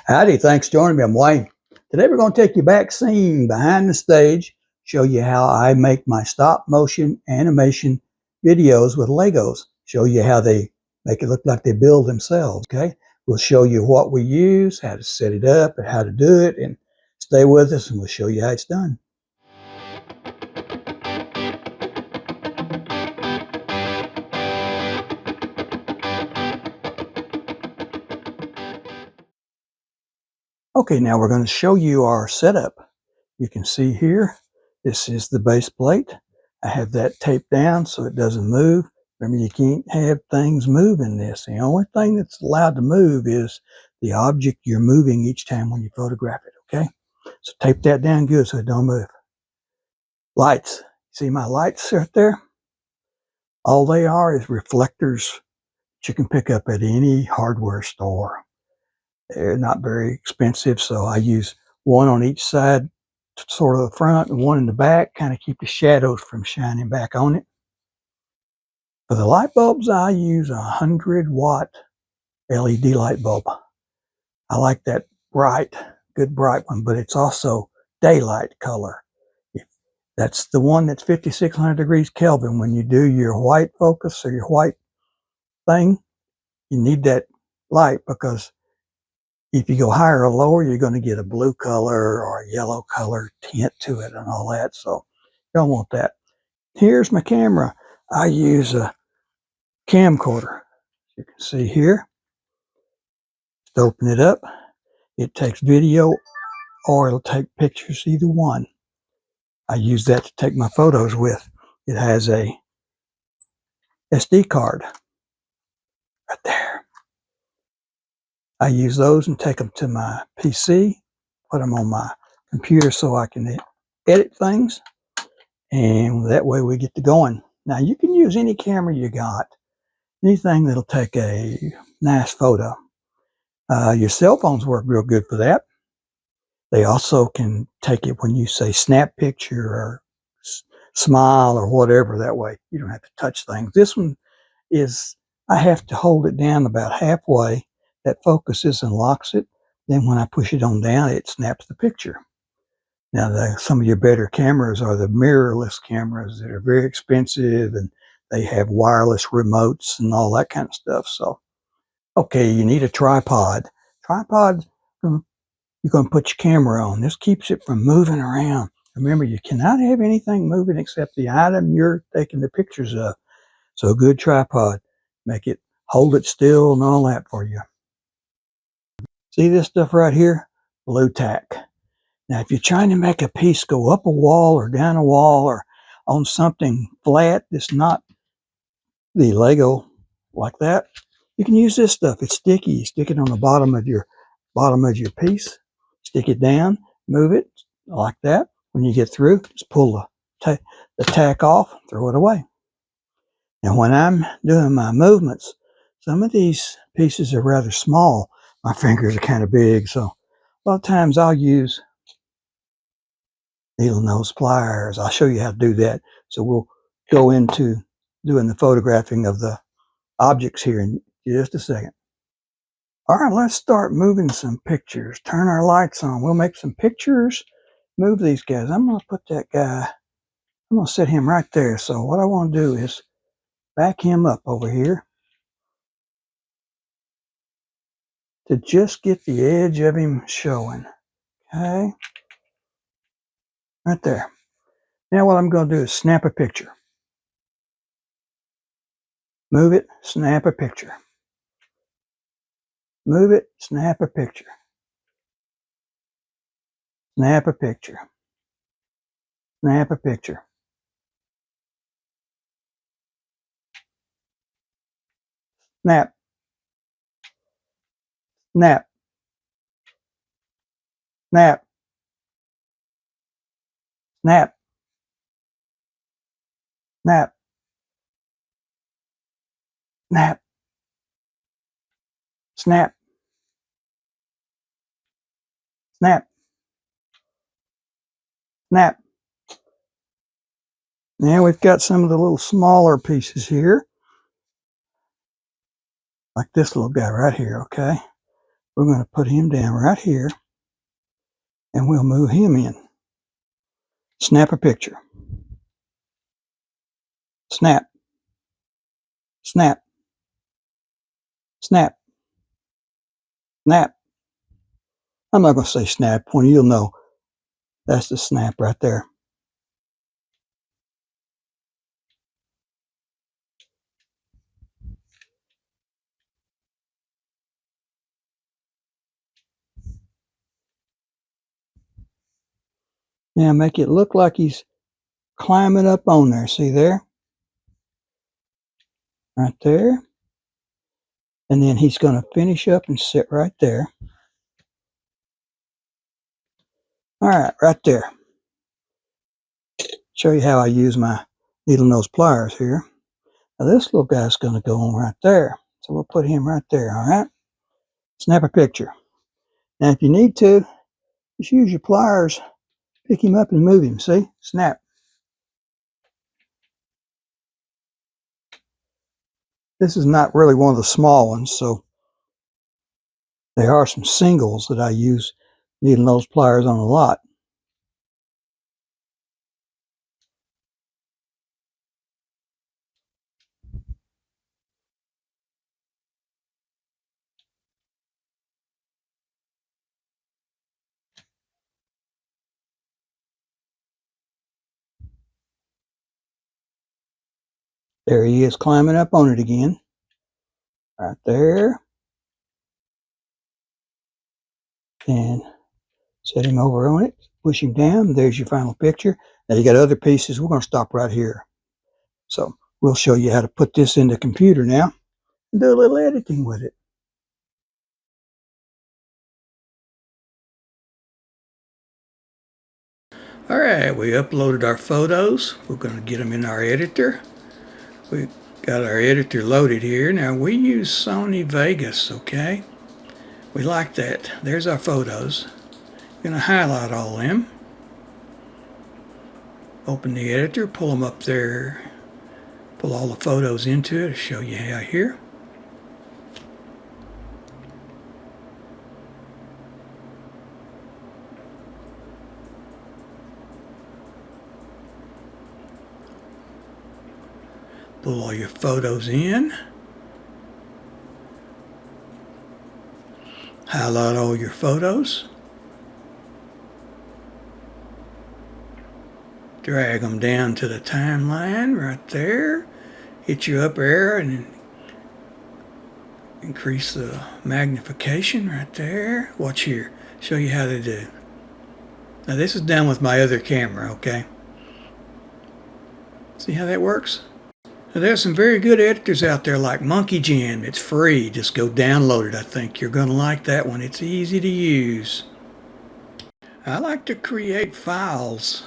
Howdy, thanks for joining me. I'm Wayne. Today we're going to take you back scene behind the stage, show you how I make my stop motion animation videos with Legos, show you how they make it look like they build themselves, okay? We'll show you what we use, how to set it up, and how to do it, and stay with us and we'll show you how it's done. Okay, now we're going to show you our setup. You can see here, this is the base plate. I have that taped down so it doesn't move. Remember, you can't have things move in this. The only thing that's allowed to move is the object you're moving each time when you photograph it, okay? So tape that down good so it don't move. Lights. See my lights right there? All they are is reflectors that you can pick up at any hardware store. They're not very expensive, so I use one on each side, sort of the front, and one in the back, kind of keep the shadows from shining back on it. For the light bulbs, I use a 100-watt LED light bulb. I like that bright, good bright one, but it's also daylight color. That's the one that's 5600 degrees Kelvin. When you do your white focus or your white thing, you need that light, because if you go higher or lower, you're going to get a blue color or a yellow color tint to it and all that. So you don't want that. Here's my camera. I use a camcorder. You can see here. Just open it up. It takes video or it'll take pictures, either one. I use that to take my photos with. It has a SD card right there. I use those and take them to my PC, put them on my computer so I can edit things, and that way we get to going. Now you can use any camera you got, anything that'll take a nice photo. Your cell phones work real good for that. They also can take it when you say snap picture or smile or whatever. That way you don't have to touch things. This one is, I have to hold it down about halfway. That focuses and locks it. Then when I push it on down, it snaps the picture. Now, some of your better cameras are the mirrorless cameras that are very expensive, and they have wireless remotes and all that kind of stuff. So, okay, you need a tripod. Tripod, you're going to put your camera on. This keeps it from moving around. Remember, you cannot have anything moving except the item you're taking the pictures of. So a good tripod, make it, hold it still and all that for you. See this stuff right here? Blue tack. Now, if you're trying to make a piece go up a wall or down a wall or on something flat that's not the Lego like that, you can use this stuff. It's sticky. You stick it on the bottom of your piece, stick it down, move it like that. When you get through, just pull the tack off, throw it away. Now, when I'm doing my movements, some of these pieces are rather small. My fingers are kind of big, so a lot of times I'll use needle nose pliers. I'll show you how to do that. So we'll go into doing the photographing of the objects here in just a second. All right, let's start moving some pictures. Turn our lights on. We'll make some pictures. Move these guys. I'm going to put that guy, I'm going to set him right there. So what I want to do is back him up over here to just get the edge of him showing. Okay, right there. Now what I'm going to do is snap a picture. Move it, snap a picture. Move it, snap a picture. Snap a picture. Snap a picture. Snap. Snap. Snap. Snap. Snap. Snap. Snap. Snap. Snap. Now we've got some of the little smaller pieces here. Like this little guy right here, okay? we're going to put him down right here, and we'll move him in. Snap a picture. Snap. Snap. Snap. Snap. I'm not going to say snap when you'll know that's the snap right there. Now make it look like he's climbing up on there. See there? Right there. And then he's going to finish up and sit right there. All right, right there. Show you how I use my needle nose pliers here. Now this little guy's going to go on right there. So we'll put him right there, all right? Snap a picture. Now if you need to, just use your pliers, pick him up and move him. See? Snap. This is not really one of the small ones, so there are some singles that I use needle nose pliers on a lot. There he is climbing up on it again. Right there. And set him over on it. Push him down. There's your final picture. Now you got other pieces. We're going to stop right here. So we'll show you how to put this in the computer now and do a little editing with it. All right, we uploaded our photos. We're going to get them in our editor. We got our editor loaded here. Now we use Sony Vegas, okay? We like that. There's our photos. We're going to highlight all them. Open the editor, pull them up there, pull all the photos into it to show you how here. Pull all your photos in. Highlight all your photos. Drag them down to the timeline right there. Hit your up arrow and increase the magnification right there. Watch here. Show you how to do. Now this is done with my other camera, okay? See how that works? Now there's some very good editors out there like Monkey Jam. It's free. Just go download it. I think you're going to like that one. It's easy to use. I like to create files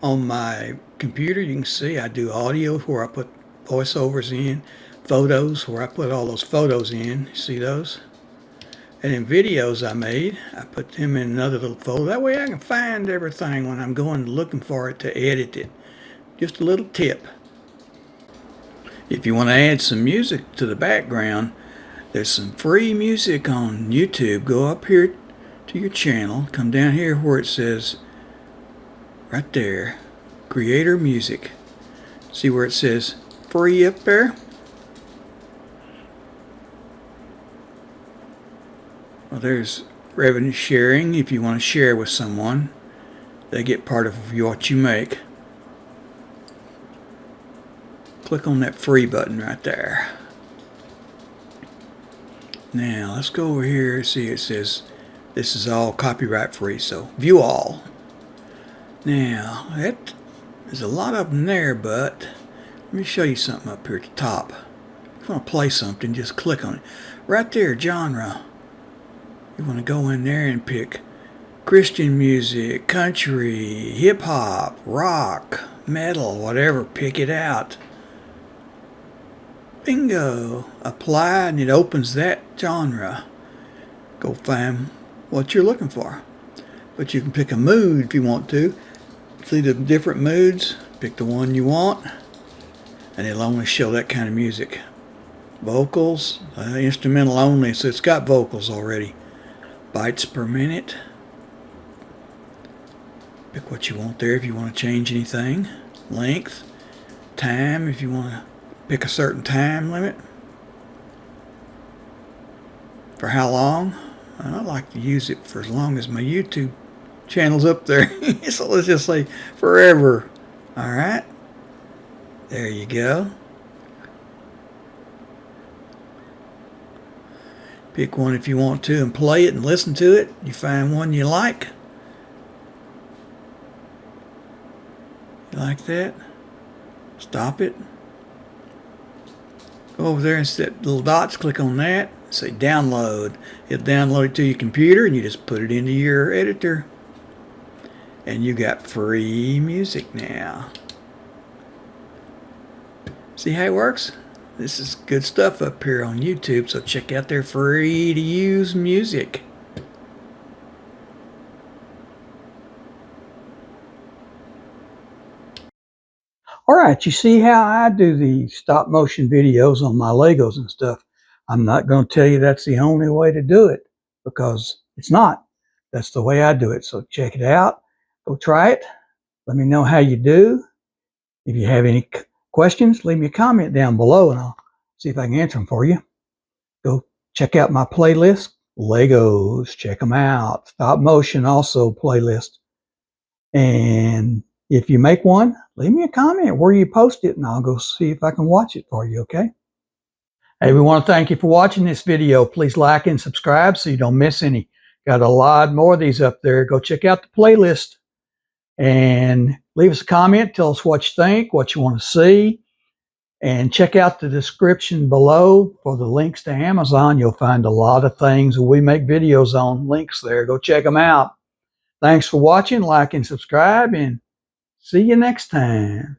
on my computer. You can see I do audio where I put voiceovers in, photos where I put all those photos in. See those? And in videos I made, I put them in another little folder. That way I can find everything when I'm going looking for it to edit it. Just a little tip. If you want to add some music to the background, there's some free music on YouTube. Go up here to your channel, come down here where it says, right there, Creator Music. See where it says free up there? Well, there's revenue sharing. If you want to share with someone, they get part of what you make. Click on that free button right there. Now let's go over here. See, it says this is all copyright free, so view all. Now there's a lot of them there, but let me show you something up here at the top. If you want to play something, just click on it. Right there, genre. You want to go in there and pick Christian music, country, hip hop, rock, metal, whatever. Pick it out. Bingo. Apply, and it opens that genre. Go find what you're looking for. But you can pick a mood if you want to. See the different moods. Pick the one you want, and it'll only show that kind of music. vocals, instrumental only, so it's got vocals already. Bytes per minute. Pick what you want there if you want to change anything. Length, time if you want to pick a certain time limit. For how long? I like to use it for as long as my YouTube channel's up there. So let's just say forever. Alright. There you go. Pick one if you want to and play it and listen to it. You find one you like. You like that? Stop it. Go over there and set little dots, click on that, say download. It'll download it to your computer and you just put it into your editor. And you got free music now. See how it works? This is good stuff up here on YouTube, so check out their free to use music. Alright, you see how I do the stop motion videos on my Legos and stuff. I'm not going to tell you that's the only way to do it, because it's not. That's the way I do it. So check it out. Go try it. Let me know how you do. If you have any questions, leave me a comment down below and I'll see if I can answer them for you. Go check out my playlist, Legos. Check them out. Stop motion also playlist. And if you make one, leave me a comment where you post it and I'll go see if I can watch it for you, okay? Hey, we want to thank you for watching this video. Please like and subscribe so you don't miss any. Got a lot more of these up there. Go check out the playlist and leave us a comment. Tell us what you think, what you want to see. And check out the description below for the links to Amazon. You'll find a lot of things that we make videos on. Links there. Go check them out. Thanks for watching. Like and subscribe, and see you next time.